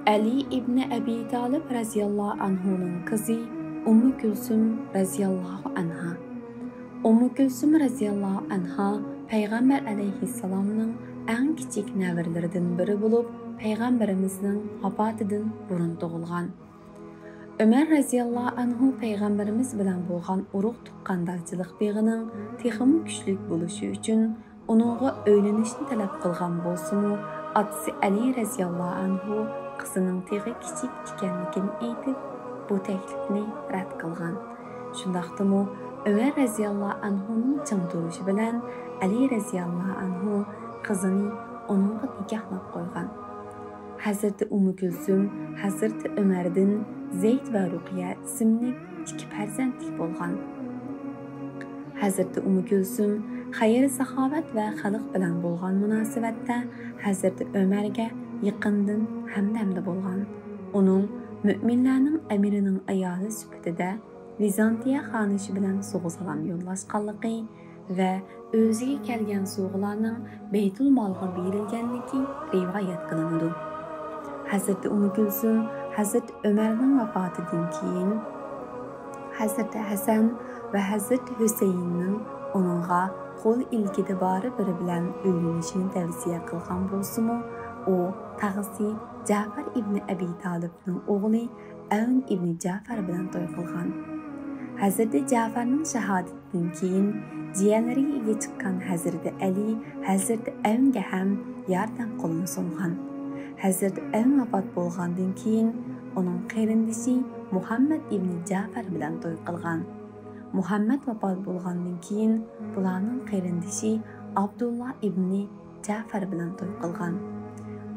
Ali ibn Abi Talib radhiyallahu anhu'nun kızı Ummu Külsüm radhiyallahu anha. Ummu Külsüm radhiyallahu anha Peygamber aleyhisselamның en kiçik nevirlerinden biri bulup Peygamberimizin vafatıdan burun doğulgan. Ömer radhiyallahu anhu Peygamberimiz bilen bolgan uruq tuqqandaqçılık beginin teximi güçlük buluşu üçün onunğa öylenişini talep kılgan bolsumu, atысы Ali radhiyallahu anhu kızının teği kiçik ekanligini aytib, bu teklifni rad kılgan. Şundaqdımı Ömer radhiyallahu anhu'nun çın duruşu bilen Ali radhiyallahu anhu kızını onunğa nikahlap koygan. Hazreti Ummu Külsüm, Hazreti Ömer'den Zeyd ve Rukiye isimli iki farzandlik bolgan. Hazreti Ummu Külsüm hayır sahavet ve halık bilen bolgan münasebette Hazreti Ömer'ge yaqindan hamdamda bolgan. Onun müminlerinin emirinin ayalı süpütüde Vizantiya xanışı bilen soğu salam yollaşqanlıqı ve özüge kelgen soğularının Beytul Malga berilgenligi rivayet kılındı. Hazreti Ummu Külsüm, Hazreti Ömer'nin vafatıdan keyin Hazreti Hasan ve Hazreti Hüseyin'nin onunğa qol ilgide bari biri bilen öylünüşünü tavsiye kılgan bolsumu, o tağısı Jafar ibn Abi Talib'nin oğlu Avn ibn Jafar bilen toy kılgan. Hazreti Jafar'ның şahadetinden keyin jiyanlariga ega chiqqan Hazreti Ali, Hazreti Avnga ham yordam qo'lini sungan. Hazreti Avn vafot bo'lgandan keyin onun qarindishi Muhammad ibn Jafar bilan to'y qilgan. Muhammad vafot bo'lgandan keyin bularning qarindishi Abdullah ibn Jafar bilan to'y qilgan.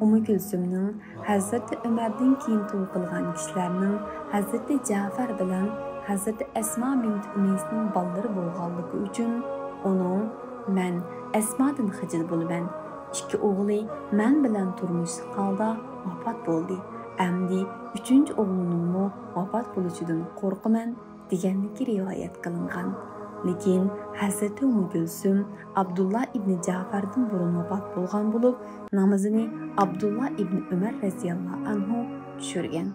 Ummu Külsümning Hazreti Ömer'dan keyin to'y qilgan kishilarning Hazreti Jafar bilan Hazreti Esma bint Umaysning balları bo'lganligi uchun onun "Men Esmadan xijil bo'lman. İki oğlu men bilan turmush holda vafot bo'ldi. Amdi üçüncü oğluningmi vafot bo'lishidan qo'rqaman" deganligi rivoyat qilingan. Lekin Hazreti Ummu Külsüm Abdullah ibn Jafar'dan burun vafot bo'lgan bo'lib, namozini Abdullah ibn Ömer radhiyallahu anhu tushirgan.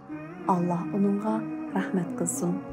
Alloh uningga rahmat qilsin.